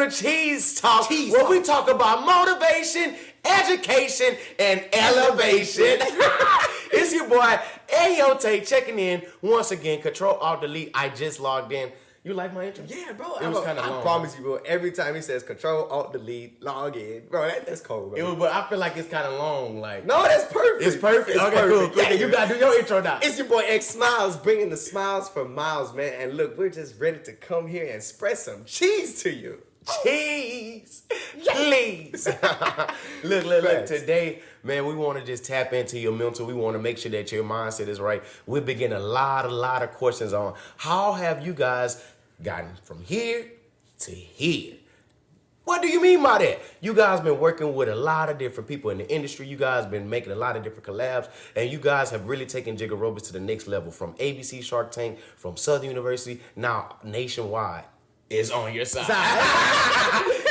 welcome to Cheese Talk, where we talk about motivation, education, and elevation. It's your boy, Ayote, checking in once again. Control, Alt, Delete. I just logged in. You like my intro? Yeah, bro. It was kind of long. I promise you, bro. Every time he says Control, Alt, Delete, log in, bro, that's cold, bro. But I feel like it's kind of long. Like no, that's perfect. It's perfect. Okay, perfect. Cool. Yeah, you gotta do your intro now. It's your boy X Smiles, bringing the smiles for miles, man. And look, we're just ready to come here and spread some cheese to you. Cheese, please. Look. Today, man, we want to just tap into your mental. We want to make sure that your mindset is right. We're beginning a lot of questions on how have you guys gotten from here to here. What do you mean by that? You guys been working with a lot of different people in the industry. You guys been making a lot of different collabs, and you guys have really taken Jigga Robots to the next level. From ABC Shark Tank, from Southern University, now nationwide is on your side.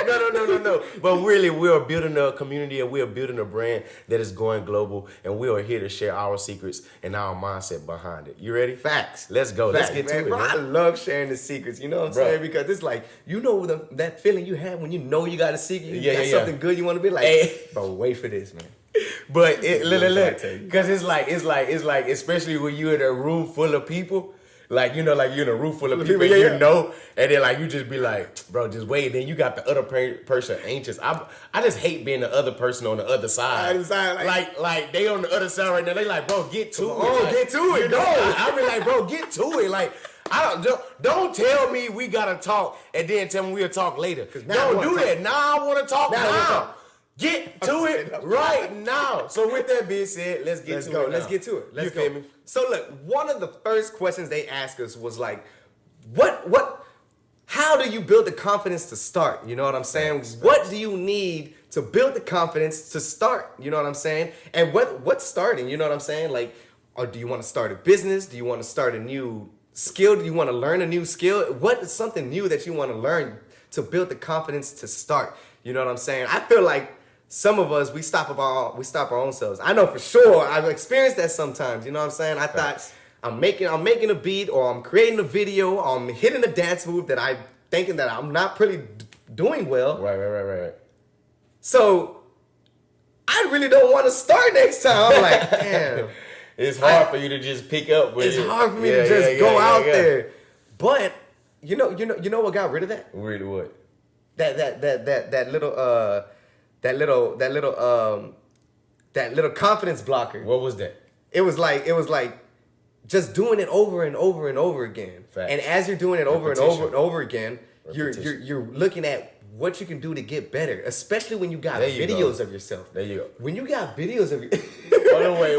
No. But really, we are building a community and we are building a brand that is going global, and we are here to share our secrets and our mindset behind it. You ready? Facts. Let's go. Facts, Let's get man, to it, bro. man. I love sharing the secrets. You know what I'm saying? Because it's like, you know that feeling you have when you know you got a secret, you got something good you want to be like, hey, bro, wait for this, man. But look, because it's like, especially when you're in a room full of people. Like, you know, like you're in a room full of people, you know, and then like you just be like, bro, just wait. Then you got the other person anxious. I just hate being the other person on the other side. Like they on the other side right now. They like, bro, get to it. Oh, like, get to it. Go. I be like, bro, get to it. Like, don't tell me we gotta talk and then tell me we'll talk later. Don't do that. Now I want to talk now. Get to it right now. So with that being said, let's get to it. Let's get to it. You feel me? So look, one of the first questions they asked us was like, how do you build the confidence to start? You know what I'm saying? What do you need to build the confidence to start? You know what I'm saying? And what's starting? You know what I'm saying? Like, or do you want to start a business? Do you want to start a new skill? Do you want to learn a new skill? What is something new that you want to learn to build the confidence to start? You know what I'm saying? I feel like some of us, we stop our own selves. I know for sure. I've experienced that sometimes. You know what I'm saying? I thought I'm making a beat, or I'm creating a video, or I'm hitting a dance move that I'm thinking that I'm not really doing well. Right. So I really don't want to start next time. I'm like, damn. It's hard for you to just pick up with It's hard for me to just go out there. But you know what got rid of that? Rid of what? That little confidence blocker. What was that? It was like just doing it over and over and over again. Facts. And as you're doing it over and over again, you're looking at what you can do to get better, especially when you got videos of yourself. There you go. When you got videos of Hold on, wait.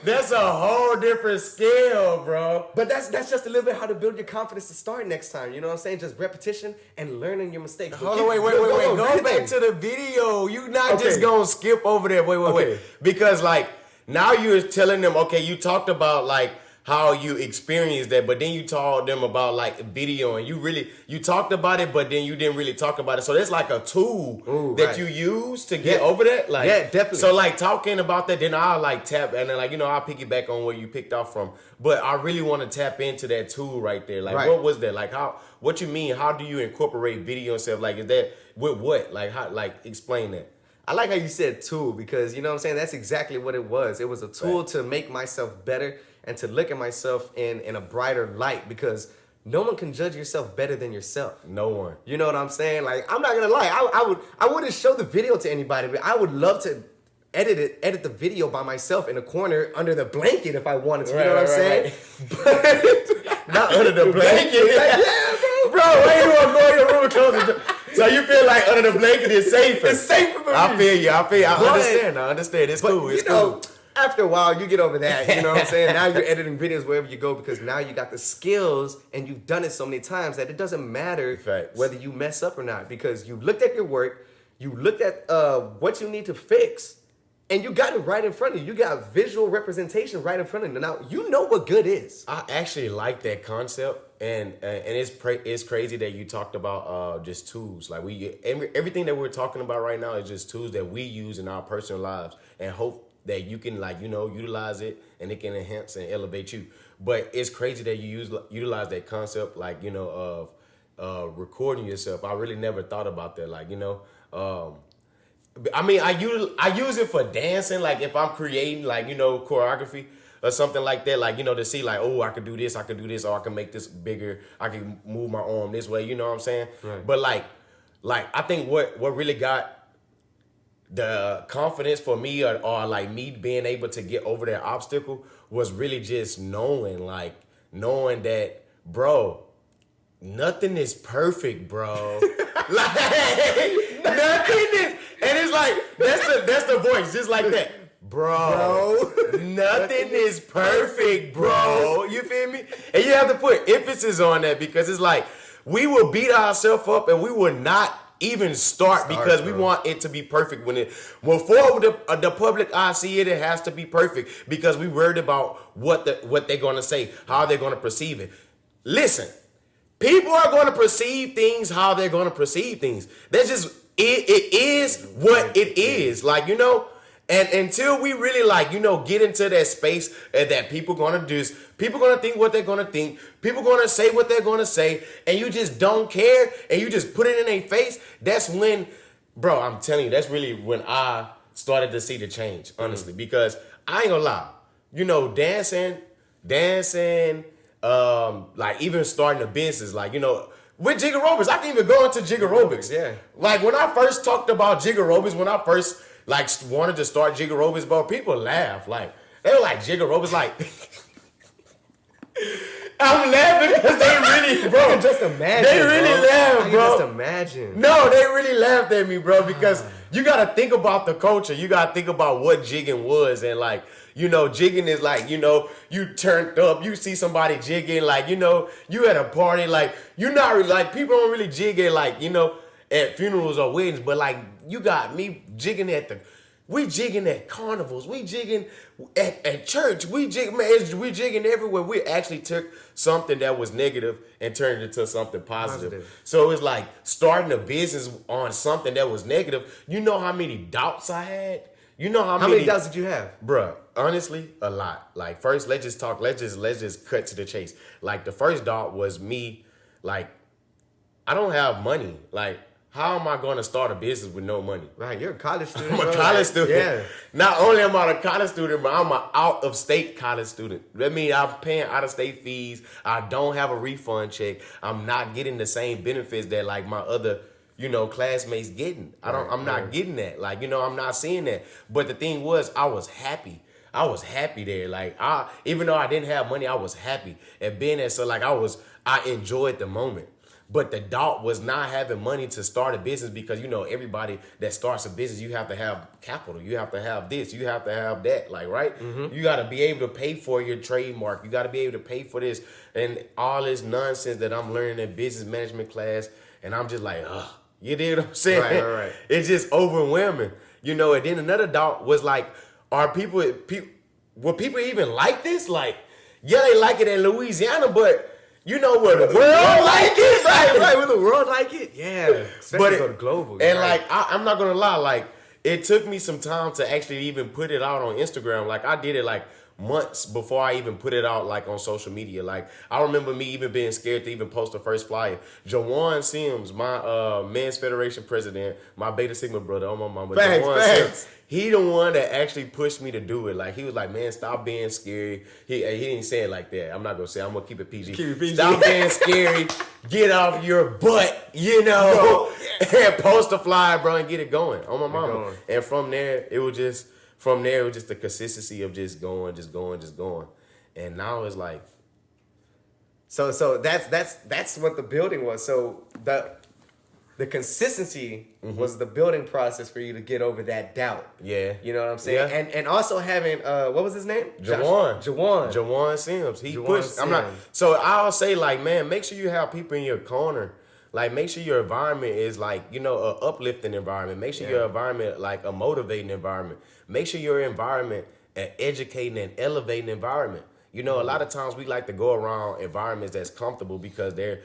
That's a whole different scale, bro. But that's just a little bit how to build your confidence to start next time. You know what I'm saying? Just repetition and learning your mistakes. Hold on, wait. Go back to the video. You not just gonna skip over there. Wait. Because like now you're telling them, okay, you talked about like how you experienced that, but then you told them about like video, and you talked about it, but then you didn't really talk about it. So that's like a tool that you use to get over that. Like, yeah, definitely. So like talking about that, then I'll like tap, and then like, you know, I'll piggyback on where you picked off from. But I really want to tap into that tool right there. Like, what was that? Like, what you mean? How do you incorporate video and stuff? Like, is that with what? Like, how? Like, explain that. I like how you said tool, because you know what I'm saying? That's exactly what it was. It was a tool to make myself better and to look at myself in a brighter light, because no one can judge yourself better than yourself. No one. You know what I'm saying? Like, I'm not gonna lie. I wouldn't show the video to anybody, but I would love to edit the video by myself in a corner under the blanket if I wanted to. You know what I'm saying? But not under the blanket. Like, yeah, bro. Why you want to go in your room and close the door? So you feel like under the blanket is safer. It's safer for me. I feel you. I understand. It's cool. It's cool. After a while, you get over that. You know what I'm saying? Now you're editing videos wherever you go, because now you got the skills and you've done it so many times that it doesn't matter whether you mess up or not, because you looked at your work, you looked at what you need to fix, and you got it right in front of you. You got visual representation right in front of you. Now you know what good is. I actually like that concept, and it's crazy that you talked about just tools. Like everything that we're talking about right now is just tools that we use in our personal lives, and hope that you can, like, you know, utilize it and it can enhance and elevate you. But it's crazy that you utilize that concept, like, you know, of recording yourself. I really never thought about that. Like, I mean, I use it for dancing. Like if I'm creating like, choreography or something like that, like, to see like, oh, I could do this, or I can make this bigger. I can move my arm this way. You know what I'm saying? Right. But like I think what really got the confidence for me or like me being able to get over that obstacle was really just knowing that, bro, nothing is perfect, bro. Like nothing is, and it's like that's the voice, just like that. Bro, nothing is perfect, bro. You feel me? And you have to put emphasis on that because it's like we will beat ourselves up and we will not even start because we want it to be perfect for the public eye see it has to be perfect because we worried about what they're going to say, how they're going to perceive it. Listen, people are going to perceive things how they're going to perceive things. That's just it is what it is. Like, and until we really get into that space and that people going to do, people going to think what they're going to think, people going to say what they're going to say, and you just don't care and you just put it in their face, that's when, bro, I'm telling you, that's really when I started to see the change, honestly, because I ain't gonna lie, dancing, like even starting a business, like, with Jigga Aerobics, I can even go into Jigga Aerobics. Yeah. Like when I first talked about Jigga Aerobics, when I first wanted to start Jigga Aerobics, bro, people laugh. Like they were like Jigga Aerobics, like I'm laughing because they really, bro. I can just imagine. They really laugh, bro. I can just imagine. No, they really laughed at me, bro, because you gotta think about the culture. You gotta think about what jigging was, and like, jigging is like, you turned up, you see somebody jigging, like, you at a party, like, you're not really, like, people don't really jig at, like, at funerals or weddings, but like, you got me jigging we jigging at carnivals, we jigging at church, we jigging everywhere. We actually took something that was negative and turned it into something positive. So it's like starting a business on something that was negative. You know how many doubts I had? You know how many doubts did you have? Bruh, honestly, a lot. Like first, let's just cut to the chase. Like the first doubt was me, like, I don't have money. Like, how am I going to start a business with no money? Right, you're a college student. I'm a college student. Yeah. Not only am I a college student, but I'm an out-of-state college student. That means I'm paying out-of-state fees. I don't have a refund check. I'm not getting the same benefits that like my other, classmates getting. I'm not getting that. Like, I'm not seeing that. But the thing was, I was happy. I was happy there. Like, even though I didn't have money, I was happy at being there. So like, I enjoyed the moment. But the doubt was not having money to start a business because, everybody that starts a business, you have to have capital. You have to have this. You have to have that. Like, right? Mm-hmm. You got to be able to pay for your trademark. You got to be able to pay for this and all this nonsense that I'm learning in business management class. And I'm just like, ugh. You know what I'm saying? Right. It's just overwhelming. And then another doubt was like, will people even like this? Like, yeah, they like it in Louisiana, but where the world like it? Right, where the world like it? Yeah. Especially go to global. And right. Like, I'm not gonna lie, like, it took me some time to actually even put it out on Instagram. Like, I did it like months before I even put it out like on social media. Like, I remember me even being scared to even post the first flyer. Jawan Sims, my men's federation president, my Beta Sigma brother on my mama. Thanks. He the one that actually pushed me to do it. Like, he was like, man, stop being scary. He didn't say it like that. I'm not going to say it. I'm going to keep it PG. Keep it PG. Stop being scary. Get off your butt, and post a flyer, bro, and get it going on my mama. And from there, it was just the consistency of just going. And now it's like. So that's what the building was. So the consistency was the building process for you to get over that doubt. Yeah. You know what I'm saying? Yeah. And also having, what was his name? Jawan Sims. He pushed. So I'll say, like, man, make sure you have people in your corner. Like, make sure your environment is like, an uplifting environment. Make sure your environment like a motivating environment. Make sure your environment an educating and elevating environment. You know, a lot of times we like to go around environments that's comfortable because they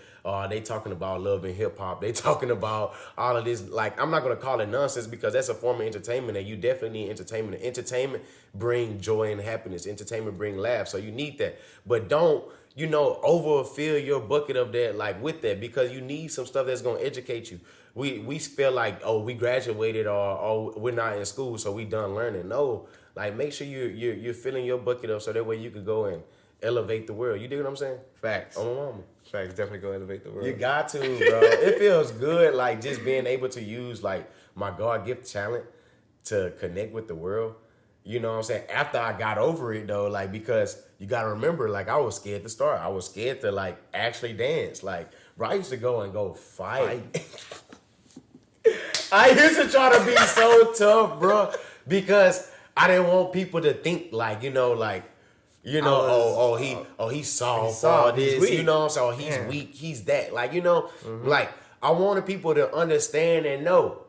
talking about love and hip hop. They talking about all of this. Like, I'm not gonna call it nonsense because that's a form of entertainment, and you definitely need entertainment. Entertainment bring joy and happiness. Entertainment bring laughs. So you need that, but don't overfill your bucket of that like with that, because you need some stuff that's gonna educate you. We feel like, oh, we graduated, or oh, we're not in school, so we done learning. No. Like, make sure you're filling your bucket up so that way you could go and elevate the world. You dig what I'm saying? Facts. On my mama. Facts. Definitely go elevate the world. You got to, bro. It feels good, like, just being able to use, like, my God-gift talent to connect with the world. You know what I'm saying? After I got over it, though, like, because you got to remember, like, I was scared to start. I was scared to, like, actually dance. Like, bro, I used to go fight. I used to try to be so tough, bro, because I didn't want people to think like, he soft, all this, you know, so he's weak, he's that. Like, like, I wanted people to understand and know.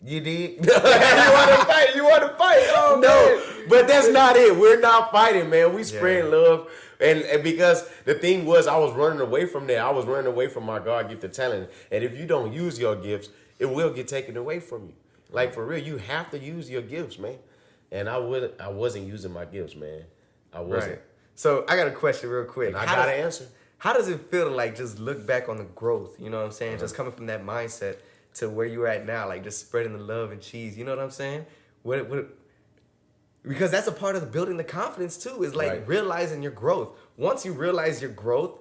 You dig? You want to fight. Oh, no, man. But that's not it. We're not fighting, man. We spread love. And because the thing was, I was running away from that. I was running away from my God-gifted talent. And if you don't use your gifts, it will get taken away from you. Like, for real, you have to use your gifts, man. And I wasn't using my gifts, man. I wasn't. Right. So I got a question real quick. And I got an answer. How does it feel to, like, just look back on the growth? You know what I'm saying? Just coming from that mindset to where you're at now, like just spreading the love and cheese. You know what I'm saying? Because that's a part of the building the confidence too. Is like realizing your growth. Once you realize your growth,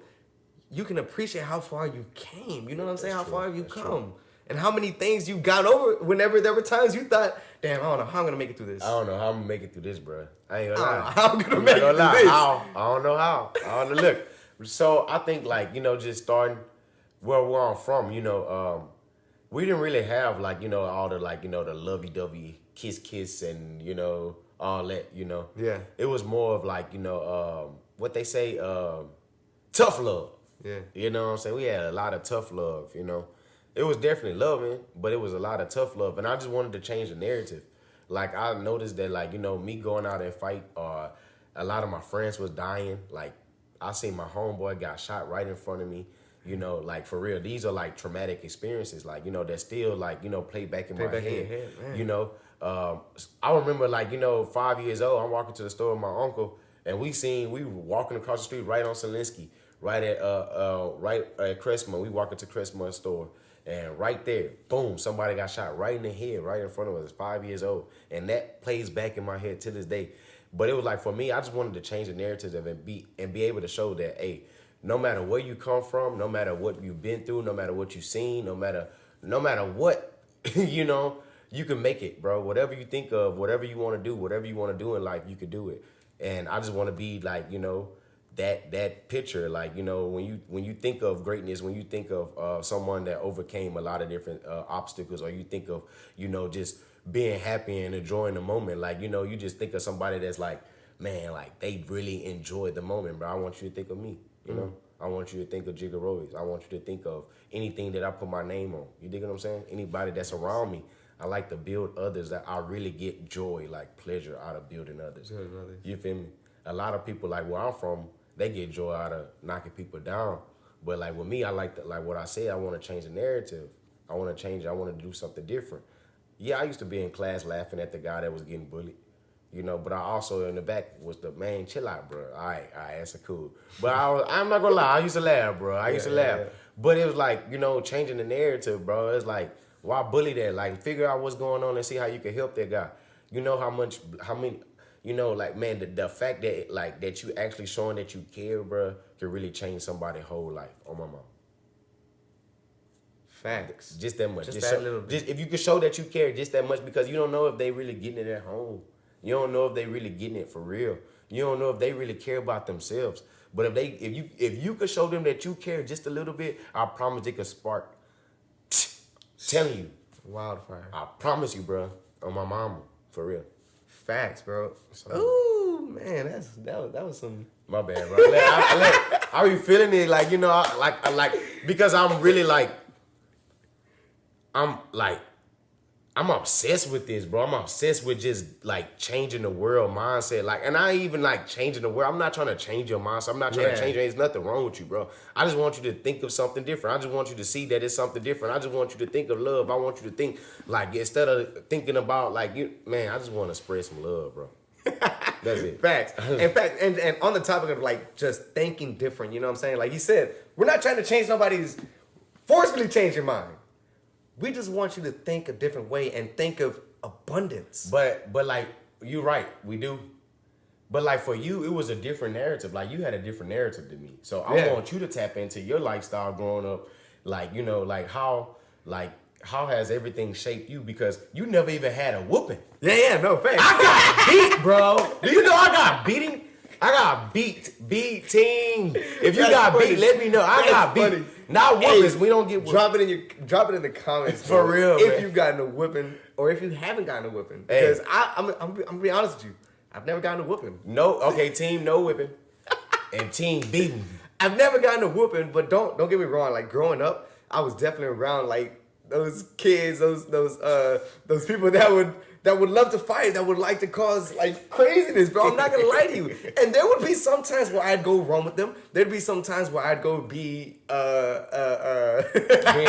you can appreciate how far you came. You know what I'm saying? How far have you come? And how many things you got over whenever there were times you thought, damn, I don't know how I'm going to make it through this. I don't know how I'm going to make it through this, bro. I ain't going to lie. How I'm going to make it through this. I don't know how. I don't know. Look, so I think, like, just starting where I'm from, we didn't really have, like, all the, like, the lovey-dovey kiss and, all that, Yeah. It was more of, like, what they say, tough love. Yeah. You know what I'm saying? We had a lot of tough love, It was definitely loving, but it was a lot of tough love. And I just wanted to change the narrative. Like, I noticed that, like, me going out and fight, a lot of my friends was dying. Like, I seen my homeboy got shot right in front of me. Like, for real, these are, like, traumatic experiences. Like, that still, like, play back in my head. I remember, like, 5 years old, I'm walking to the store with my uncle, and we were walking across the street right on Selinsky, right at Crestmont. We walking to Crestmont store. And right there, boom, somebody got shot right in the head, right in front of us, 5 years old. And that plays back in my head to this day. But it was like, for me, I just wanted to change the narrative and be able to show that, hey, no matter where you come from, no matter what you've been through, no matter what you've seen, no matter what, you can make it, bro. Whatever you think of, whatever you want to do, whatever you want to do in life, you can do it. And I just want to be like, that picture, like, when you think of greatness, when you think of someone that overcame a lot of different obstacles, or you think of, just being happy and enjoying the moment, like, you just think of somebody that's like, man, like, they really enjoyed the moment, bro. I want you to think of me, I want you to think of Jigga Rose. I want you to think of anything that I put my name on. You dig what I'm saying? Anybody that's around me. I like to build others that I really get joy, like pleasure out of building others. You feel me? A lot of people, like, where I'm from, they get joy out of knocking people down. But, like, with me, I like to, like what I said, I want to change the narrative. I want to change it. I want to do something different. Yeah, I used to be in class laughing at the guy that was getting bullied, but I also in the back was the, man, chill out, bro. All right, that's cool. But I'm not going to lie, I used to laugh, bro. I used to laugh. Yeah. But it was like, changing the narrative, bro. It's like, why bully that? Like, figure out what's going on and see how you can help that guy. How many... like, man, the fact that, like, that you actually showing that you care, bro, can really change somebody's whole life. On my mom. Facts. Just that much. Just that little bit. Just if you can show that you care just that much, because you don't know if they really getting it at home. You don't know if they really getting it for real. You don't know if they really care about themselves. But if you could show them that you care just a little bit, I promise it could spark. Telling you. Wildfire. I promise you, bro. On my mama. For real. Facts, bro. Ooh, man, that was some. My bad, bro. I be feeling it, like, I like because I'm really like, I'm obsessed with this, bro. I'm obsessed with just like changing the world mindset. Like, and I ain't even like changing the world. I'm not trying to change your mindset. I'm not trying to change it. There's nothing wrong with you, bro. I just want you to think of something different. I just want you to see that it's something different. I just want you to think of love. I want you to think like instead of thinking about like you, man. I just want to spread some love, bro. That's it. Facts. In fact, and on the topic of like just thinking different, you know what I'm saying? Like he said, we're not trying to change nobody's forcefully change your mind. We just want you to think a different way and think of abundance. But like you're right, we do. But like for you, it was a different narrative. Like you had a different narrative than me. So I want you to tap into your lifestyle growing up. Like, you know, like how has everything shaped you? Because you never even had a whooping. Yeah, no, facts. I got beat, bro. Do you know I got beating? I got beating. If you got beat, let me know. I got beat. Not whoopings. We don't get whooping. Drop it in the comments for real. If you've gotten a whooping or if you haven't gotten a whooping. Because I'm gonna be honest with you. I've never gotten a whooping. No, okay, team no whipping. And team beating. I've never gotten a whooping, but don't get me wrong. Like growing up, I was definitely around like those kids, those people that would love to fight, that would like to cause like craziness, bro. I'm not gonna lie to you. And there would be some times where I'd go run with them. There'd be some times where I'd go be being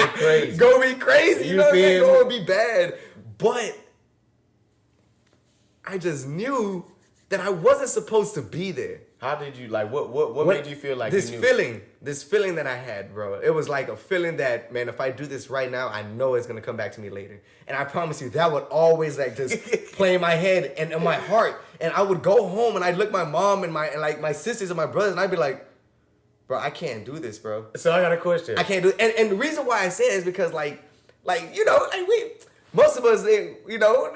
crazy. Go be crazy, you know what I'm saying? Go and be bad. But I just knew that I wasn't supposed to be there. How did you like what made you feel like this you knew? This feeling that I had, bro? It was like a feeling that, man, if I do this right now, I know it's gonna come back to me later. And I promise you, that would always like just play in my head and in my heart. And I would go home and I'd look my mom and my sisters and my brothers, and I'd be like, bro, I can't do this, bro. So I got a question. I can't do it. And the reason why I say it is because like you know, like most of us, you know.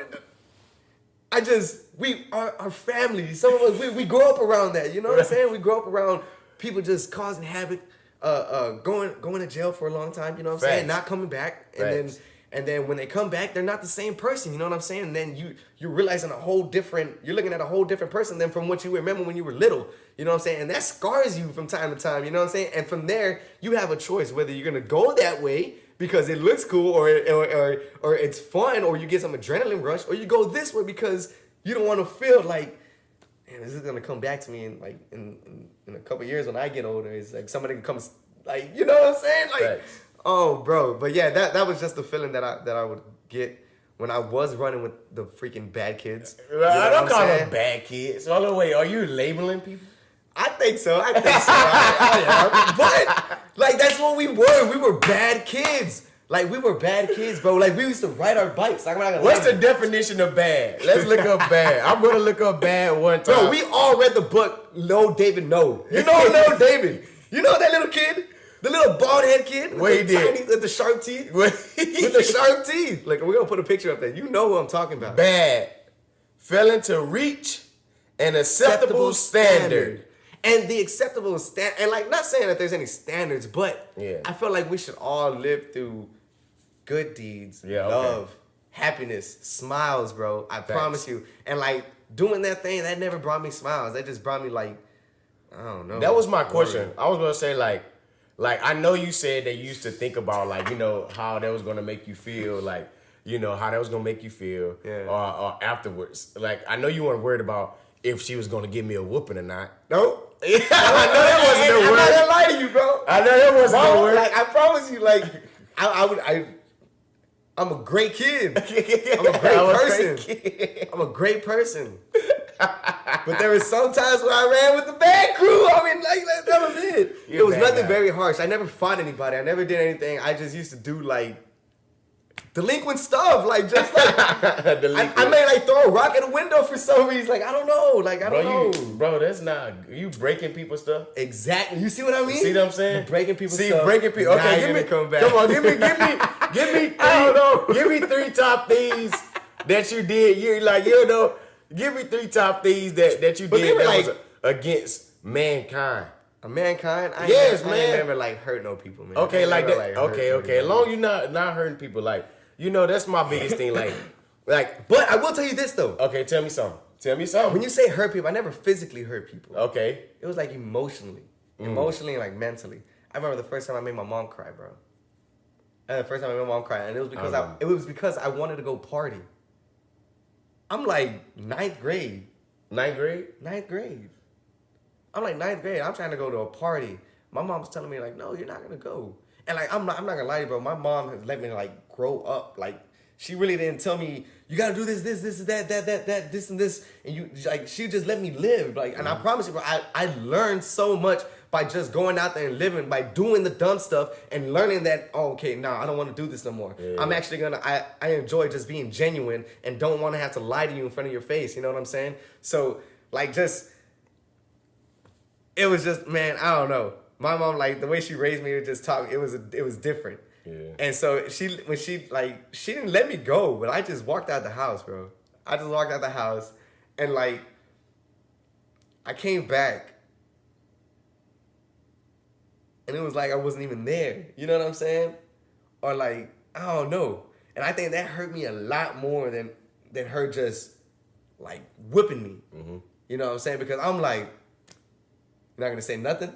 We are family. Some of us, we grow up around that. You know what I'm saying? We grow up around people just causing havoc, going to jail for a long time. You know what I'm saying? Not coming back, and then when they come back, they're not the same person. You know what I'm saying? And then you're realizing you're looking at a whole different person than from what you remember when you were little. You know what I'm saying? And that scars you from time to time. You know what I'm saying? And from there, you have a choice whether you're gonna go that way because it looks cool or it's fun, or you get some adrenaline rush, or you go this way because you don't want to feel like, man, this is gonna come back to me in a couple years when I get older. It's like somebody comes, like, you know what I'm saying? Like, oh, bro. But yeah, that was just the feeling that I would get when I was running with the freaking bad kids. You know I don't call them bad kids. So, the way, are you labeling people? I think so. I am. But like that's what we were. We were bad kids. Like we were bad kids, bro. Like we used to ride our bikes. Like, what's the definition of bad? Let's look up bad. I'm gonna look up bad one time. Bro, we all read the book No David No. You know No David. You know that little kid? The little bald head kid? What he did? With the sharp teeth? With the sharp teeth. Like, we're gonna put a picture up there. You know who I'm talking about. Bad. Failing to reach an acceptable standard. And the acceptable standard, and like, not saying that there's any standards, but I feel like we should all live through good deeds, love, happiness, smiles, bro. I promise you. And like doing that thing, that never brought me smiles. That just brought me like, I don't know. That was my question. I was gonna say like I know you said that you used to think about like, you know, how that was gonna make you feel, like, you know, how that was gonna make you feel, or afterwards. Like, I know you weren't worried about if she was gonna give me a whooping or not. Nope. I know that wasn't the word. I'm not gonna lie to you, bro. I know that wasn't the word. Like, I promise you, like, I'm a great kid. I'm a great person. I'm a great person. But there was some times when I ran with the bad crew. I mean, like that was it. It was nothing very harsh. I never fought anybody. I never did anything. I just used to do like delinquent stuff, like just like I may like throw a rock at a window for some reason. Like I don't know, like I don't know. Bro, that's not you breaking people's stuff. Exactly. You see what I mean? See what I'm saying? You're breaking people's stuff. See, breaking people. Okay, give me. Come on, give me. I don't know. Give me 3 top things that you did. You're like, you know, give me 3 top things that you did that like, was against mankind. Mankind? Man. I ain't never like hurt no people, man. Okay, like that. Like, okay. As long as you're not hurting people, like, you know, that's my biggest thing. Like, but I will tell you this though. Okay, tell me something. When you say hurt people, I never physically hurt people. Okay. It was like emotionally and like mentally. I remember the first time I made my mom cry, bro. The first time I made my mom cry, and it was because I it was because I wanted to go party. I'm like ninth grade. Ninth grade? Ninth grade. I'm like ninth grade. I'm trying to go to a party. My mom's telling me like, no, you're not gonna go. And like I'm not gonna lie to you, bro. My mom has let me like grow up. Like she really didn't tell me you gotta do this, that, this and this. And you like she just let me live. Like, and I promise you, bro, I learned so much by just going out there and living, by doing the dumb stuff and learning that, oh, okay, I don't want to do this no more. Yeah. I'm actually I enjoy just being genuine and don't want to have to lie to you in front of your face. You know what I'm saying? So like it was just, man, I don't know. My mom, like the way she raised me to just talk, it was different. Yeah. And so she didn't let me go, but I just walked out the house, bro. I just walked out the house and like I came back and it was like I wasn't even there. You know what I'm saying? Or like, I don't know. And I think that hurt me a lot more than her just like whipping me. Mm-hmm. You know what I'm saying? Because I'm like, you're not gonna say nothing?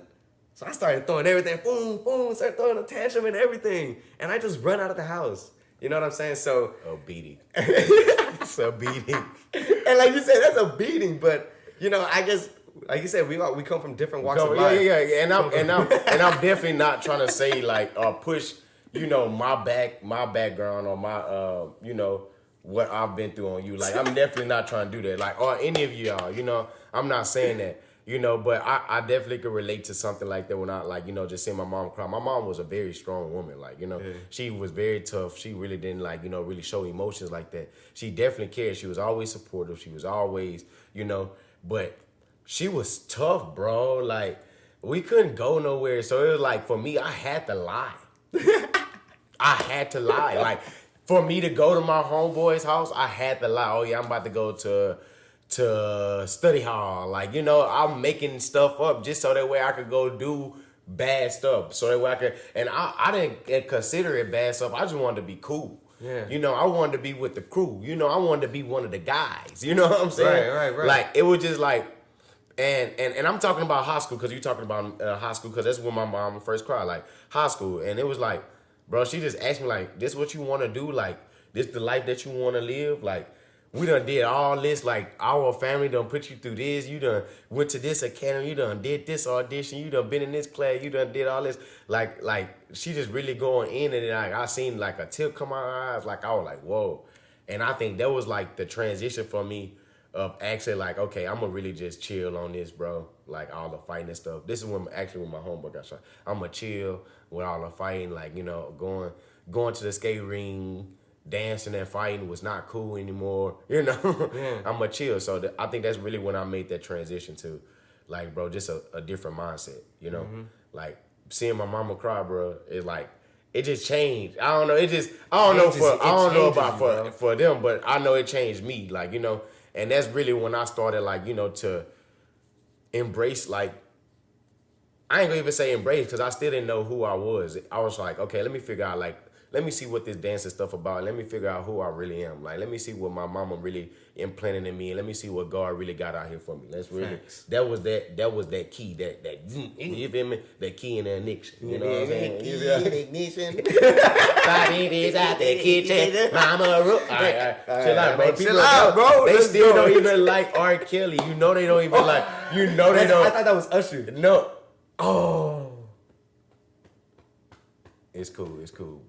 So I started throwing everything, boom, boom, started throwing a tantrum and everything. And I just run out of the house. You know what I'm saying? So A beating. It's a beating. and like you said, that's a beating, but you know, I guess like you said, we come from different walks of life. Yeah. And I'm definitely not trying to say like push, you know, my background or my you know, what I've been through on you. Like I'm definitely not trying to do that. Like or any of y'all, you know, I'm not saying that. You know, but I definitely could relate to something like that when I, like, you know, just seeing my mom cry. My mom was a very strong woman. Like, you know, She was very tough. She really didn't, like, you know, really show emotions like that. She definitely cared. She was always supportive. She was always, you know, but she was tough, bro. Like, we couldn't go nowhere. So it was like, for me, I had to lie. I had to lie. Like, for me to go to my homeboy's house, I had to lie. Oh, yeah, I'm about to go to study hall. Like, you know, I'm making stuff up just so that way I could go do bad stuff. So that way I could, and I didn't consider it bad stuff. I just wanted to be cool. Yeah. You know, I wanted to be with the crew. You know, I wanted to be one of the guys. You know what I'm saying? Right. Like, it was just like, and I'm talking about high school because you're talking about high school because that's when my mom first cried, like high school. And it was like, bro, she just asked me like, this what you want to do? Like, this the life that you want to live? Like, we done did all this, like our family done put you through this. You done went to this academy. You done did this audition. You done been in this class. You done did all this. Like she just really going in and like I seen like a tip come out her eyes. Like I was like, whoa. And I think that was like the transition for me of actually like, okay, I'm gonna really just chill on this, bro. Like all the fighting and stuff. This is when my homeboy got shot. I'm gonna chill with all the fighting, like, you know, going to the skate ring. Dancing and fighting was not cool anymore, you know. Yeah. I'm a chill, so I think that's really when I made that transition to, like, bro, just a different mindset, you know. Like seeing my mama cry, bro, is like it just changed. I don't know for them, but I know it changed me, like, you know. And that's really when I started, like, you know, to embrace, like, I ain't gonna even say embrace because I still didn't know who I was. I was like, okay, let me figure out like. Let me see what this dancing stuff about. Let me figure out who I really am. Like, let me see what my mama really implanted in me. And let me see what God really got out here for me. Let's really. Thanks. That was that key. That you feel me? That key in the ignition. You know what I'm saying? Key in ignition. Body is out the kitchen. Mama root. All right. Chill out, bro. Chill out, bro. They still don't even like R. Kelly. You know they don't even like. You know they don't. I thought that was Usher. No. Oh. It's cool. It's all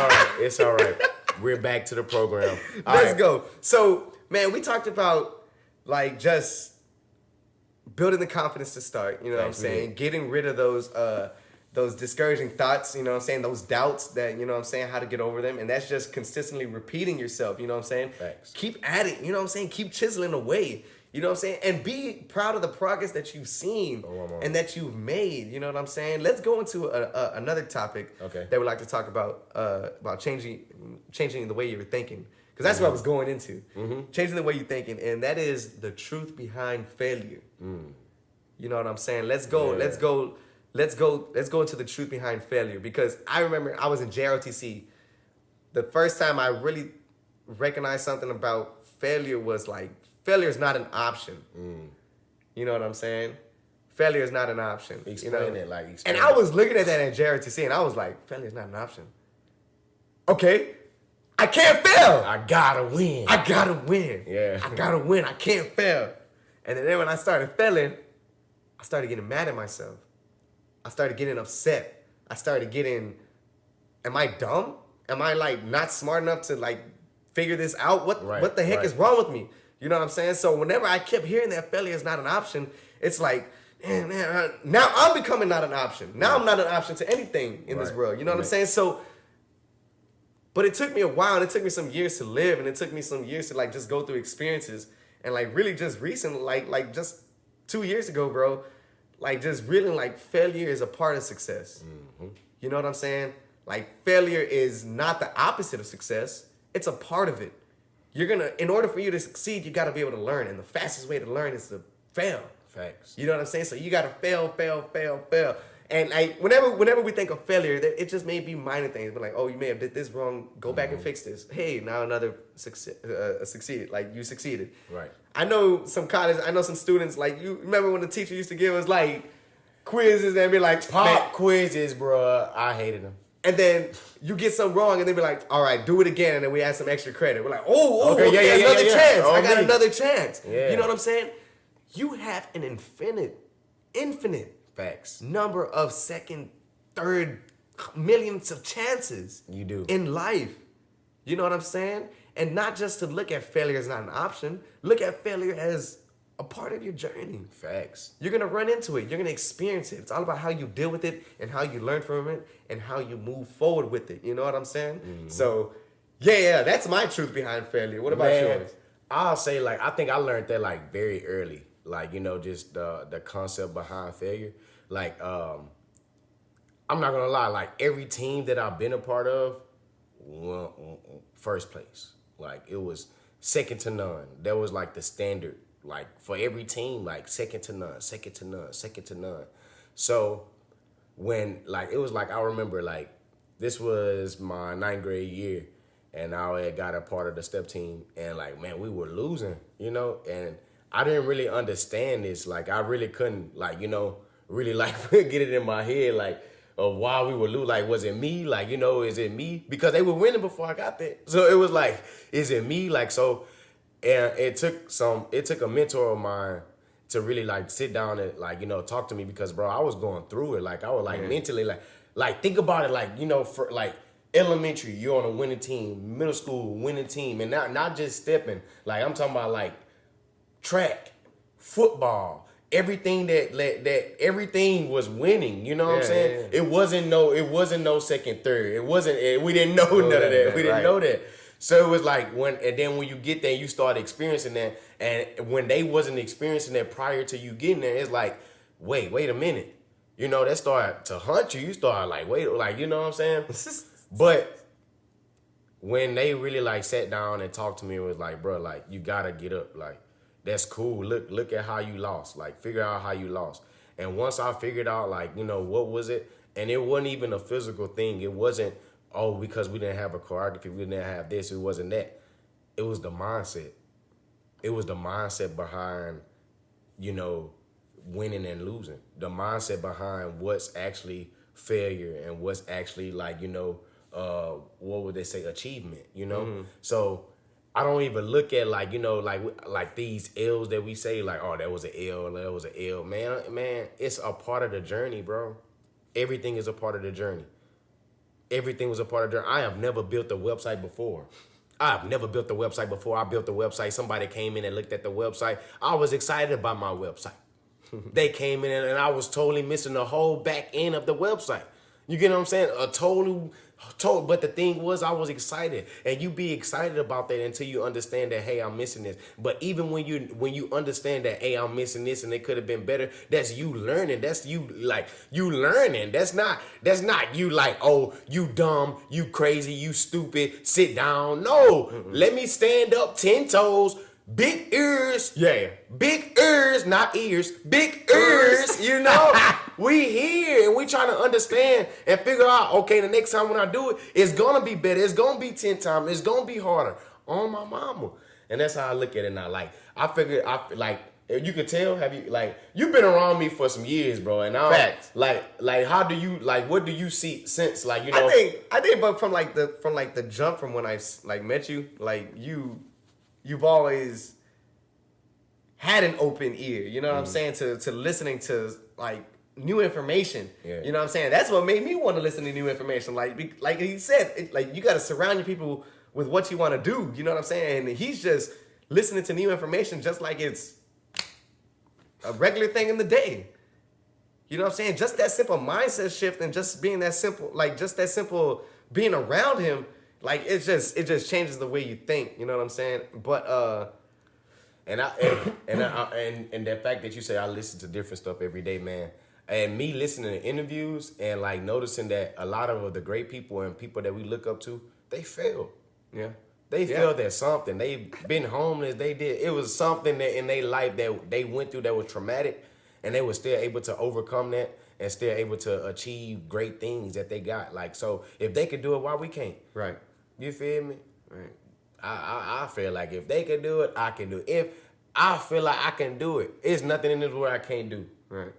right. It's all right. We're back to the program. Let's go. So, man, we talked about like just building the confidence to start. You know what I'm saying? Getting rid of those discouraging thoughts. You know what I'm saying? Those doubts that, you know what I'm saying, how to get over them, and that's just consistently repeating yourself. You know what I'm saying? Facts. Keep at it. You know what I'm saying? Keep chiseling away. You know what I'm saying? And be proud of the progress that you've seen and that you've made. You know what I'm saying? Let's go into another topic that we'd like to talk about changing the way you're thinking. Because that's what I was going into. Changing the way you're thinking. And that is the truth behind failure. You know what I'm saying? Let's go into the truth behind failure. Because I remember I was in JROTC. The first time I really recognized something about failure was like, failure is not an option. You know what I'm saying? Failure is not an option. Explain it. And I was looking at that at JRTC and I was like, failure is not an option. okay, I can't fail. I gotta win. I gotta win. Yeah. I gotta win. I can't fail. And then when I started failing, I started getting mad at myself. I started getting upset. I started getting, am I dumb? Am I like not smart enough to like figure this out? What the heck is wrong with me? You know what I'm saying? So whenever I kept hearing that failure is not an option, it's like, man, now I'm becoming not an option. Now I'm not an option to anything in this world. You know what I'm saying? So, but it took me a while, and it took me some years to live, and it took me some years to like just go through experiences, and like really just recent, like just 2 years ago, bro, like just really like failure is a part of success. Mm-hmm. You know what I'm saying? Like failure is not the opposite of success. It's a part of it. In order for you to succeed, you got to be able to learn, and the fastest way to learn is to fail. Facts. You know what I'm saying? So you got to fail. And like whenever we think of failure, it just may be minor things. But like, oh, you may have did this wrong. Go back and fix this. Hey, now another succeeded. Like you succeeded. Right. I know some students, like you remember when the teacher used to give us like quizzes and be like, Pop quizzes, bro. I hated them. And then you get something wrong, and they be like, all right, do it again, and then we add some extra credit. We're like, Okay, another chance. Oh, I got me. another chance. Yeah. You know what I'm saying? You have an infinite Facts. number of second, third, millions of chances. You do. In life. You know what I'm saying? And not just to look at failure as not an option. Look at failure as a part of your journey. Facts. You're going to run into it. You're going to experience it. It's all about how you deal with it and how you learn from it and how you move forward with it. You know what I'm saying? Mm-hmm. So, yeah, that's my truth behind failure. What about yours? I'll say, like, I think I learned that, like, very early. Like, you know, just the concept behind failure. Like, I'm not going to lie. Like, every team that I've been a part of, first place. Like, it was second to none. That was, like, the standard. Like, for every team, like, second to none. So, when, like, it was like, I remember, like, this was my 9th grade year, and I had got a part of the step team, and, like, man, we were losing, you know? And I didn't really understand this. Like, I really couldn't, like, you know, really, like, get it in my head, like, of why we were losing. Like, was it me? Like, you know, is it me? Because they were winning before I got there. So, it was like, is it me? Like, so... And it took a mentor of mine to really like sit down and like, you know, talk to me because, bro, I was going through it. Like I was like mentally like think about it like, you know, for like elementary, you're on a winning team, middle school, winning team, and not just stepping. Like I'm talking about like track, football, everything that everything was winning. You know what I'm saying? Yeah. It wasn't no second, third. We didn't know none of that. We didn't know that. So it was like when you get there, you start experiencing that. And when they wasn't experiencing that prior to you getting there, it's like, wait a minute. You know, that started to hunt you. You start like, you know what I'm saying? But when they really like sat down and talked to me, it was like, bro, like you gotta get up. Like, that's cool. Look at how you lost. Like, figure out how you lost. And once I figured out, like, you know, what was it? And it wasn't even a physical thing. It wasn't, oh, because we didn't have a choreography, we didn't have this, it wasn't that. It was the mindset. It was the mindset behind, you know, winning and losing. The mindset behind what's actually failure and what's actually like, you know, what would they say, achievement, you know? Mm-hmm. So I don't even look at like, you know, like these L's that we say, like, oh, that was an L, that was an L. Man, it's a part of the journey, bro. Everything is a part of the journey. Everything was a part of the journey. I have never built a website before. I built the website. Somebody came in and looked at the website. I was excited about my website. They came in and I was totally missing the whole back end of the website. You get what I'm saying? But the thing was, I was excited, and you be excited about that until you understand that, hey, I'm missing this. But even when you understand that, hey, I'm missing this, and it could have been better, that's you learning. That's you learning. That's not you like, oh, you dumb, you crazy, you stupid. Sit down. No, Let me stand up 10 toes. Big ears, big ears, not ears, big ears, you know? We here and we trying to understand and figure out, okay, the next time when I do it, it's gonna be better, it's gonna be 10 times, it's gonna be harder on my mama. And that's how I look at it now. Like, I figured, If you could tell, have you like you've been around me for some years, bro, and I Facts. like how do you like what do you see since like you know? I think, but from the jump from when I like met you, like you've always had an open ear. You know what I'm saying to listening to like new information. Yeah. You know what I'm saying? That's what made me want to listen to new information. Like he said, like you got to surround your people with what you want to do. You know what I'm saying? And he's just listening to new information just like it's a regular thing in the day. You know what I'm saying? Just that simple mindset shift and just being that simple, like just that simple being around him, like it just changes the way you think. You know what I'm saying? But And that fact that you say I listen to different stuff every day, man. And me listening to interviews and like noticing that a lot of the great people and people that we look up to, they failed. yeah. They failed at something. They've been homeless. It was something that in their life that they went through that was traumatic, and they were still able to overcome that and still able to achieve great things that they got. Like, so if they could do it, why we can't? Right. You feel me? Right. I feel like if they can do it, I can do it. If I feel like I can do it, it's nothing in this world I can't do. Right.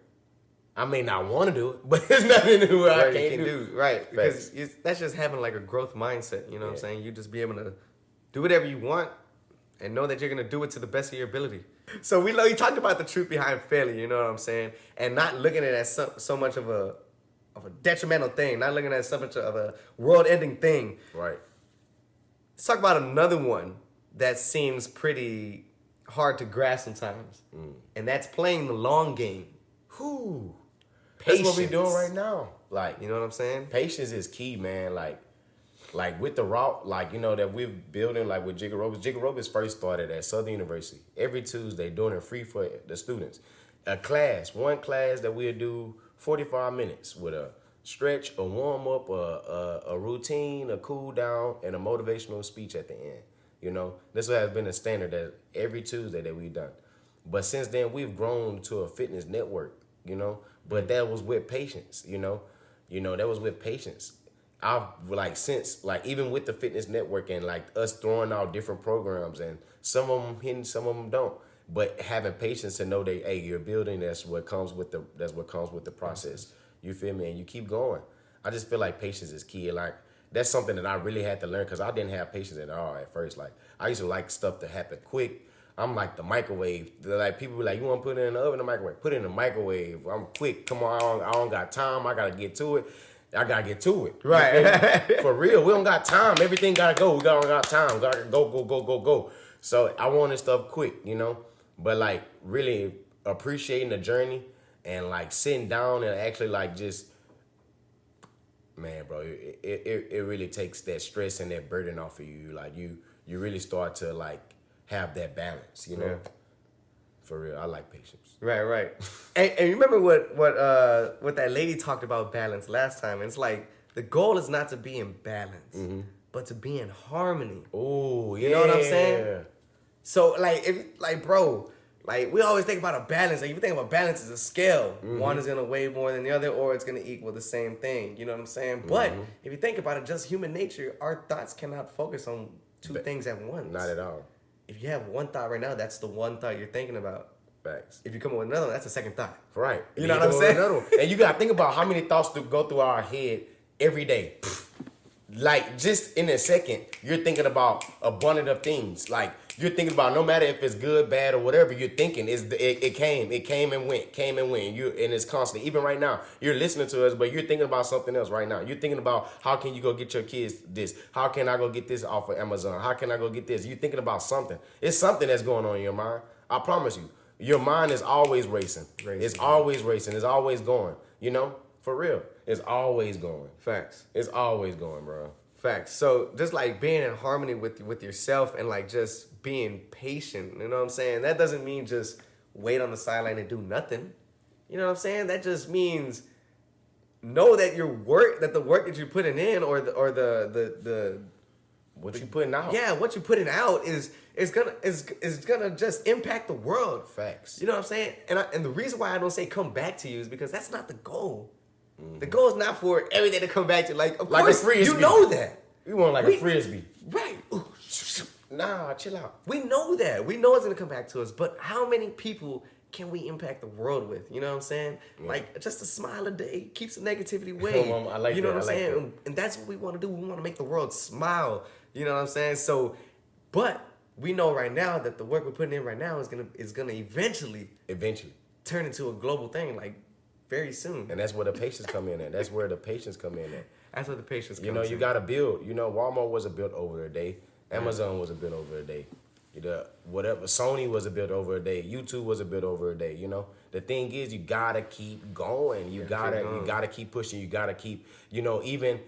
I may not want to do it, but it's nothing in this world I Right, can't you can do. do. Right. Because Facts. that's just having like a growth mindset. You know what I'm Yeah. saying? You just be able to do whatever you want and know that you're going to do it to the best of your ability. So we talked about the truth behind failure, you know what I'm saying? And not looking at it as so much of a detrimental thing, not looking at it as so much of a world-ending thing. Right. Let's talk about another one that seems pretty hard to grasp sometimes. And that's playing the long game. Whew. That's what we Patience. doing right now. Like, You know what I'm saying? patience is key, man. Like with the route, like, you know, that we're building, like with Jigga Ropers. Jigga Ropers first started at Southern University. Every Tuesday, doing it free for the students. One class that we'll do 45 minutes with a stretch, a warm-up, a routine, a cool down, and a motivational speech at the end. You know, this has been a standard that every Tuesday that we've done. But since then, we've grown to a fitness network, you know. But that was with patience, you know. That was with patience. I've since even with the fitness network and like us throwing out different programs and some of them hitting, some of them don't. But having patience to know that hey, you're building. That's what comes with the process. You feel me? And you keep going. I just feel like patience is key. Like that's something that I really had to learn because I didn't have patience at all at first. Like I used to like stuff to happen quick. I'm like the microwave. Like people be like, you want to put it in the oven, the microwave? Put it in the microwave. I'm quick. Come on, I don't got time. I gotta get to it. Right. For real, we don't got time. Everything gotta go. We don't got time. Gotta go. So I wanted stuff quick, you know. But like really appreciating the journey and like sitting down and actually like just, man, bro, it really takes that stress and that burden off of you. Like you really start to like have that balance, you know. Yeah. For real, I like patience. Right. And you remember what that lady talked about balance last time? It's like the goal is not to be in balance, but to be in harmony. Oh, yeah. You know what I'm saying? So bro, we always think about a balance. Like if you think about balance as a scale, one is gonna weigh more than the other, or it's gonna equal the same thing. You know what I'm saying? But if you think about it, just human nature, our thoughts cannot focus on two things at once. Not at all. If you have one thought right now, that's the one thought you're thinking about. Facts. If you come up with another one, that's the second thought. Right. You know what I'm saying? Another one. And you gotta think about how many thoughts go through our head every day. Like just in a second, you're thinking about a bunch of things. Like you're thinking about no matter if it's good, bad, or whatever you're thinking. It came and went. And it's constant. Even right now, you're listening to us, but you're thinking about something else right now. You're thinking about how can you go get your kids this? How can I go get this off of Amazon? How can I go get this? You're thinking about something. It's something that's going on in your mind. I promise you. Your mind is always racing. It's always racing. It's always going. You know? For real. It's always going. Facts. It's always going, bro. Facts. So just like being in harmony with yourself and like just being patient, you know what I'm saying? That doesn't mean just wait on the sideline and do nothing. You know what I'm saying? That just means know that the work that you're putting in or the What you putting out? yeah, what you're putting out is gonna just impact the world. Facts. You know what I'm saying? And the reason why I don't say come back to you is because that's not the goal. The goal is not for everything to come back to you. Like, of Like a course, frisbee. you know that. We want like a frisbee. Right. Ooh, Nah, chill out. We know that. We know it's gonna come back to us. But how many people can we impact the world with? You know what I'm saying? Yeah. Like just a smile a day keeps the negativity away. I like you know that. what I'm I like saying? And that's what we want to do. We want to make the world smile. You know what I'm saying? So, but we know right now that the work we're putting in right now is gonna eventually turn into a global thing, like very soon. And that's where the patience come in at. That's where the patience come in at. That's where the patience comes You know, you in. gotta build. You know, Walmart wasn't built over a day. Amazon wasn't built over a day. You know, whatever. Sony wasn't built over a day. YouTube wasn't built over a day. You know, the thing is, you gotta keep going. You gotta keep pushing. You gotta keep. You know, even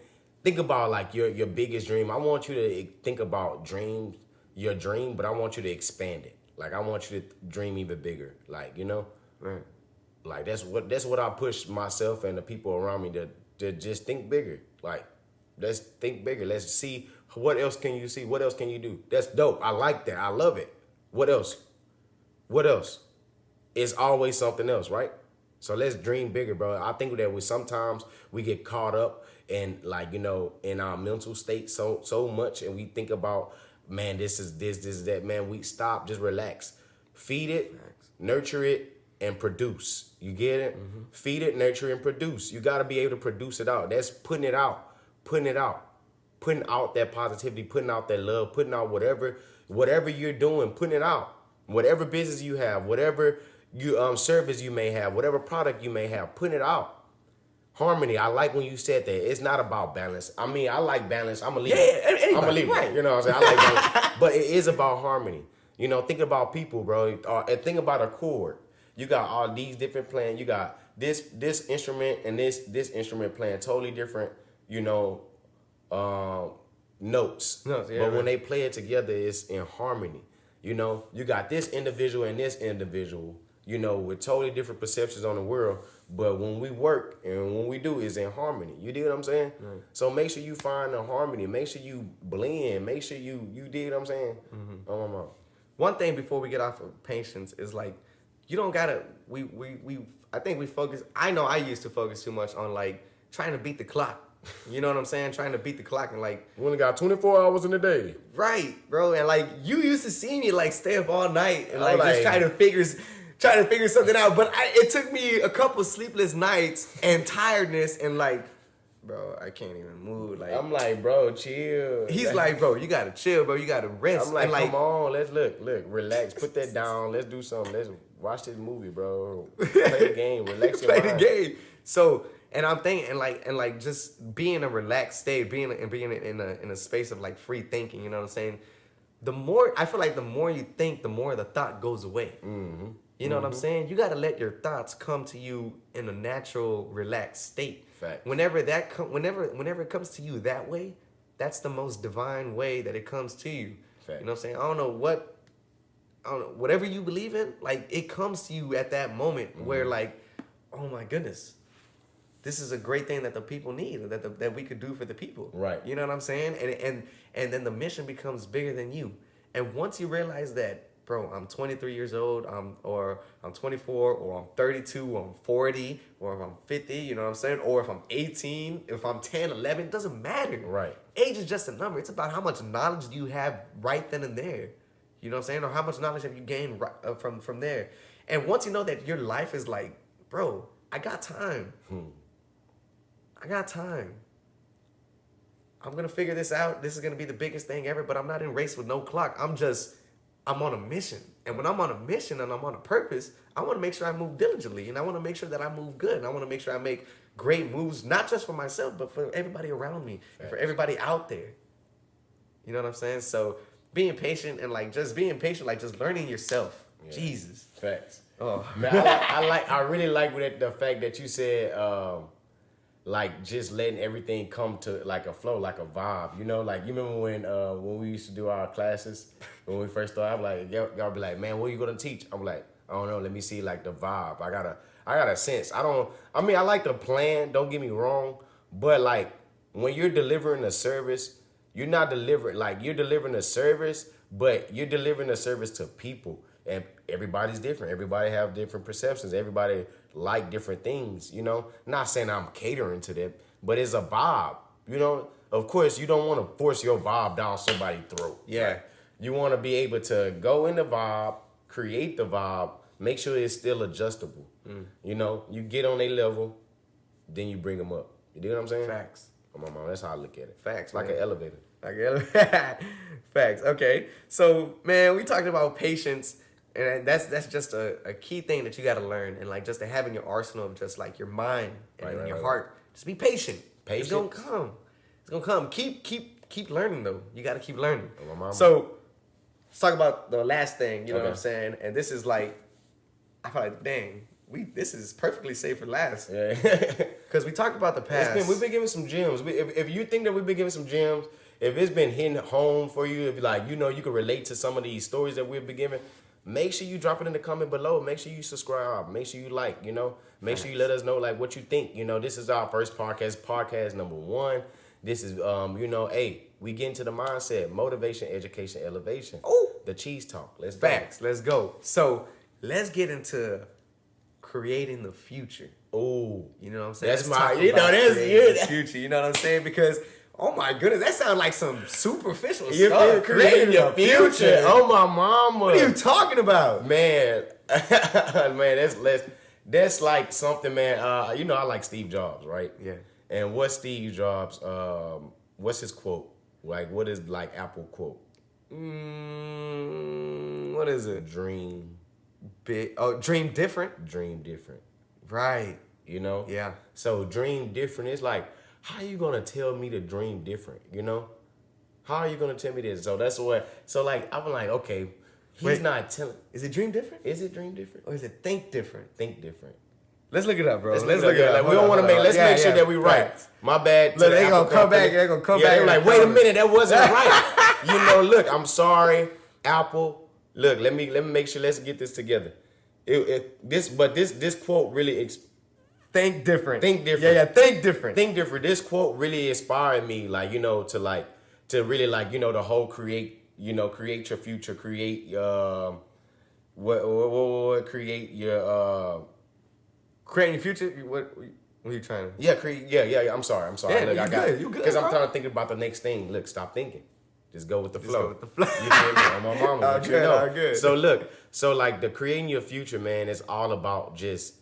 think about like your biggest dream. I want you to think about your dream, but I want you to expand it. Like I want you to dream even bigger. Like you know, Right. like that's what I push myself and the people around me to just think bigger. Like let's think bigger. Let's see what else can you see. What else can you do? That's dope. I like that. I love it. What else? What else? It's always something else, right? So let's dream bigger, bro. I think that sometimes we get caught up in like, you know, in our mental state so much, and we think about, man, this is that. Man, we stop, just relax. Feed it, nurture it, and produce. You get it? Mm-hmm. Feed it, nurture, and produce. You gotta be able to produce it out. That's putting it out. Putting out that positivity, putting out that love, putting out whatever you're doing, putting it out. Whatever business you have, whatever you service you may have, whatever product you may have, putting it out. Harmony. I like when you said that. It's not about balance. I mean, I like balance. I'm a leader. Yeah, I'm a leader. right. You know what I'm saying? I like balance. But it is about harmony. You know, think about people, bro. And think about a chord. You got all these different playing. You got this instrument and this instrument playing totally different, you know, notes. Yeah, but right. when they play it together, it's in harmony. You know, you got this individual and this individual, you know, with totally different perceptions on the world. But when we work and when we do, it's in harmony. You dig what I'm saying? Right. So make sure you find the harmony. Make sure you blend. Make sure you dig what I'm saying? Mm-hmm. Oh, my mom. One thing before we get off of patience is like, you don't gotta, I think we focus, I know I used to focus too much on like trying to beat the clock. You know what I'm saying? Trying to beat the clock and like. We only got 24 hours in a day. Right, bro. And like, you used to see me like stay up all night and like just try to figure something out. But it took me a couple sleepless nights and tiredness and like, bro, I can't even move. Like I'm like, bro, chill. He's like, bro, you gotta chill, bro. You gotta rest. I'm like, come on, let's look, relax, put that down. Let's do something. Let's watch this movie, bro. Play the game, relax your mind. Play the game. So, and I'm thinking, and like just being in a relaxed state, being in a space of like free thinking. You know what I'm saying? I feel like the more you think, the more the thought goes away. Mm-hmm. You know what I'm saying? You gotta let your thoughts come to you in a natural, relaxed state. Fact. Whenever it comes to you that way, that's the most divine way that it comes to you. Fact. You know what I'm saying? I don't know, whatever you believe in, like it comes to you at that moment where like, oh my goodness, this is a great thing that the people need, that we could do for the people. Right. You know what I'm saying? And then the mission becomes bigger than you. And once you realize that, bro, I'm 23 years old, or I'm 24, or I'm 32, or I'm 40, or if I'm 50, you know what I'm saying? Or if I'm 18, if I'm 10, 11, it doesn't matter. Right. Age is just a number. It's about how much knowledge do you have right then and there. You know what I'm saying? Or how much knowledge have you gained from there? And once you know that your life is like, bro, I got time. I got time. I'm going to figure this out. This is going to be the biggest thing ever, but I'm not in race with no clock. I'm on a mission. And when I'm on a mission and I'm on a purpose, I want to make sure I move diligently. And I want to make sure that I move good. And I want to make sure I make great moves, not just for myself, but for everybody around me, and for everybody out there. You know what I'm saying? So being patient and like just being patient, like just learning yourself. Yeah. Jesus. Facts. Oh man, I really like the fact that you said like just letting everything come to like a flow, like a vibe. You know, like you remember when we used to do our classes when we first started. I'm like, y'all be like, man, what are you gonna teach? I'm like, I don't know. Let me see like the vibe. I got a sense. I like the plan. Don't get me wrong, but like when you're delivering a service, you're delivering a service, but you're delivering a service to people. And everybody's different. Everybody have different perceptions. Everybody like different things, you know. Not saying I'm catering to them, but it's a vibe, you know. Of course, you don't want to force your vibe down somebody's throat. Yeah. Right? You want to be able to go in the vibe, create the vibe, make sure it's still adjustable. You know, you get on a level, then you bring them up. You dig what I'm saying? Facts. Come on, mom. That's how I look at it. Facts, Like man. an elevator. Facts. Okay. So, man, we talked about patience, and that's just a key thing that you got to learn, and like just to have in your arsenal of just like your mind and Right, your right. heart. Just be patient. Patient. It's gonna come. It's gonna come. Keep learning though. You got to keep learning. Oh, my mama. So, let's talk about the last thing. You know what I'm Okay. saying? And this is like, I feel like, dang, this is perfectly safe for last. Yeah. Because we talked about the past. We've been giving some gems. If you think that we've been giving some gems, if it's been hitting home for you, if like you know you can relate to some of these stories that we've been giving, make sure you drop it in the comment below. Make sure you subscribe. Make sure you like. You know, make sure you let us know like what you think. You know, this is our first podcast number 1. This is you know, hey, we get into the mindset, motivation, education, elevation. Oh. The cheese talk. Let's go. Facts. Let's go. So let's get into creating the future. Oh, You know what I'm saying? That's Let's my- talk you know, about that's- creating yeah. the future. You know what I'm saying? Because oh my goodness, that sounds like some superficial you stuff. feel creating your future. Oh my mama. What are you talking about? Man, man, that's like something, man. You know, I like Steve Jobs, right? Yeah. And what's Steve Jobs? What's his quote? Like, what is like Apple quote? What is it? Dream Dream different. different. Right. You know? Yeah. So dream different. It's like, how you gonna tell me to dream different? You know? How are you gonna tell me this? So that's what. So like, I'm like, okay, he's Wait. not telling. Is it dream different? Is it dream different? Or is it think different? Think different. Let's look it up, bro. Let's look it up. Like, we don't want to make. Let's make sure that we right. My bad. Look, to they the gonna Apple come back. company. They gonna come Yeah, back. they're in like, the wait a comments. minute, that wasn't right. You know, look, I'm sorry, Apple. Look, let me make sure. Let's get this together. This quote really Think different. Think different. Yeah, think different. think different. This quote really inspired me, like, you know, to really like, you know, the whole create your future, create create your Creating your future. What are you trying to? yeah. I'm sorry. Yeah, Look, you I got good, you good, because I'm bro. trying to think about the next thing. Look, stop thinking. Just go with the flow. go with the flow. You feel me? On my mama, All but you good, know. all good. So look, like the creating your future, man, is all about just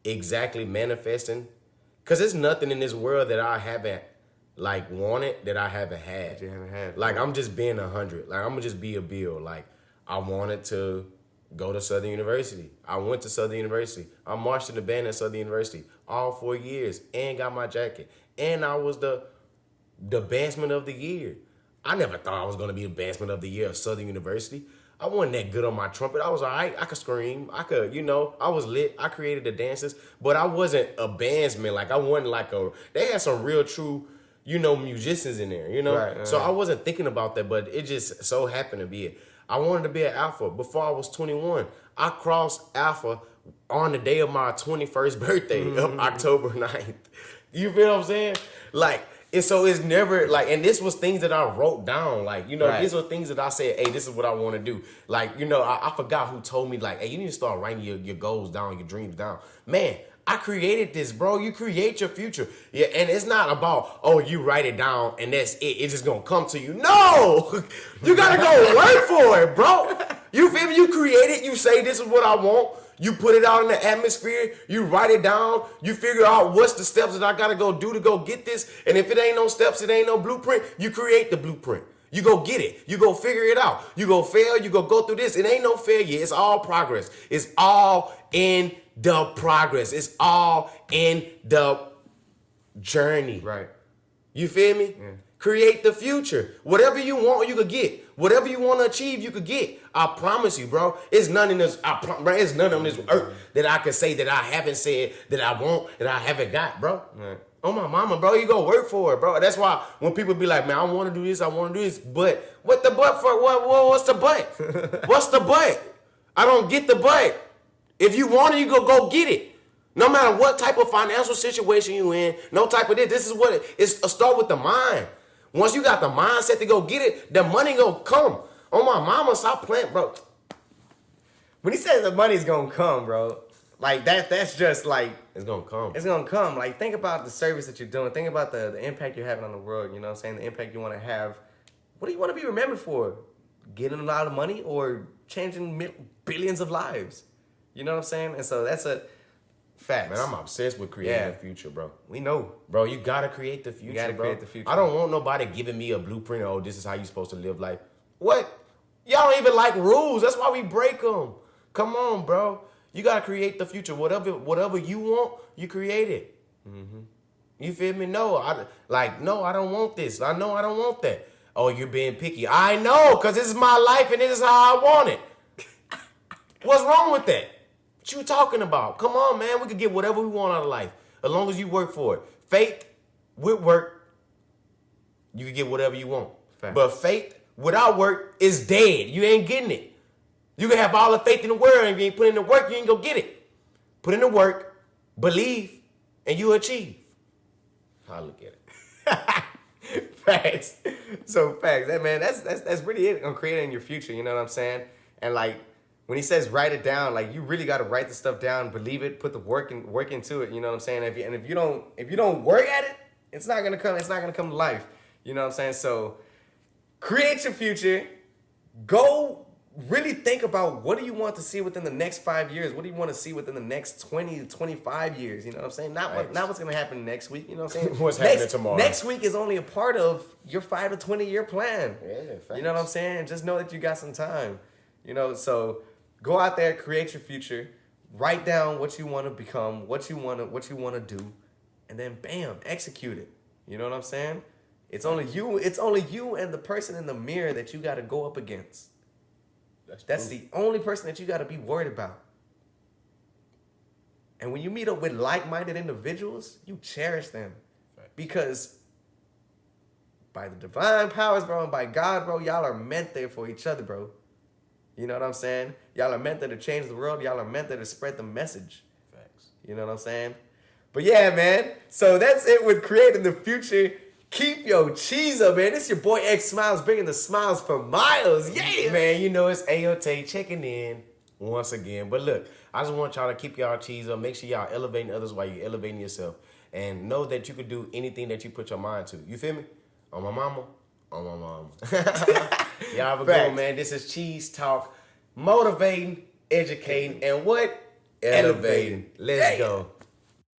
exactly manifesting. Cause there's nothing in this world that I haven't like wanted that I haven't had. you haven't had. Like I'm just being 100. Like I'm gonna just be a Bill. Like I wanted to go to Southern University. I went to Southern University. I marched in the band at Southern University all 4 years and got my jacket. And I was the bandsman of the year. I never thought I was gonna be the bandsman of the year of Southern University. I wasn't that good on my trumpet. I was all right. I could scream. I could, you know, I was lit. I created the dances, but I wasn't a bandsman. Like I wasn't like they had some real true, you know, musicians in there, you know? Right. So I wasn't thinking about that, but it just so happened to be it. I wanted to be an alpha before I was 21. I crossed alpha on the day of my 21st birthday of October 9th. You feel what I'm saying? Like, and so it's never like, and this was things that I wrote down. Like, you know, Right. these were things that I said, hey, this is what I want to do. Like, you know, I forgot who told me, like, hey, you need to start writing your goals down, your dreams down. Man, I created this, bro. You create your future. Yeah, and it's not about, oh, you write it down and that's it. It's just gonna come to you. No! You gotta go work for it, bro. You feel me? You create it, you say this is what I want. You put it out in the atmosphere, you write it down, you figure out what's the steps that I gotta go do to go get this. And if it ain't no steps, it ain't no blueprint, you create the blueprint. You go get it. You go figure it out. You go fail, you go through this. It ain't no failure. It's all progress. It's all in the progress. It's all in the journey. Right. You feel me? Yeah. Create the future. Whatever you want, you could get. Whatever you want to achieve, you could get. I promise you, bro. It's none in this. Bro, it's none on this earth that I can say that I haven't said that I want that I haven't got, bro. Right. Oh my mama, bro. You go work for it, bro. That's why when people be like, man, I want to do this, I want to do this, but what the but for? What's the but? What's the but? I don't get the but. If you want it, you go get it. No matter what type of financial situation you in, no type of this. This is what it's start with the mind. Once you got the mindset to go get it, the money gonna come. Oh my mama, stop playing, bro. When he says the money's gonna come, bro, like that's just like It's gonna come. it's gonna come. Like think about the service that you're doing. Think about the impact you're having on the world. You know what I'm saying? The impact you want to have. What do you want to be remembered for? getting a lot of money or changing billions of lives. You know what I'm saying? And so that's a fact. Man, I'm obsessed with creating the future, bro. We know. Bro, you gotta create the future, gotta bro. create the future. I don't want nobody giving me a blueprint. Oh, this is how you supposed to live life. What? Y'all don't even like rules. That's why we break them. Come on, bro. You gotta create the future. Whatever you want, you create it. Mm-hmm. You feel me? No, I don't want this. I know I don't want that. Oh, you're being picky. I know, because this is my life and this is how I want it. What's wrong with that? What you talking about? Come on, man. We could get whatever we want out of life as long as you work for it. Faith with work, you can get whatever you want. Fact. But faith without work is dead. You ain't getting it. You can have all the faith in the world, and if you ain't put in the work, you ain't gonna get it. Put in the work, believe, and you achieve. I look at it. Facts. So facts. That man, that's really it on creating your future. You know what I'm saying? And like when he says write it down, like you really got to write the stuff down, believe it, put the work into it. You know what I'm saying? If you don't work at it, it's not gonna come. It's not gonna come to life. You know what I'm saying? So create your future. Go really think about what do you want to see within the next 5 years? What do you want to see within the next 20 to 25 years? You know what I'm saying? Not what's going to happen next week. You know what I'm saying? What's happening tomorrow? Next week is only a part of your 5 to 20 year plan. Yeah, facts. You know what I'm saying? Just know that you got some time. You know, so go out there, create your future, write down what you want to become, what you want to do, and then bam, execute it. You know what I'm saying? It's only you and the person in the mirror that you got to go up against. That's the only person that you got to be worried about. And when you meet up with like-minded individuals, you cherish them. Right. Because by the divine powers, bro, and by God, bro, y'all are meant there for each other, bro. You know what I'm saying? Y'all are meant there to change the world. Y'all are meant there to spread the message. Facts. You know what I'm saying? But yeah, man. So that's it with creating the future. Keep your cheese up, man. This your boy X Smiles, bringing the smiles for miles. Yeah, man. You know it's AOT checking in once again. But look, I just want y'all to keep y'all cheese up. Make sure y'all elevating others while you're elevating yourself, and know that you can do anything that you put your mind to. You feel me? On my mama. On my mama. Y'all have a good one, man. This is Cheese Talk, motivating, educating, and what? Elevating. Let's go.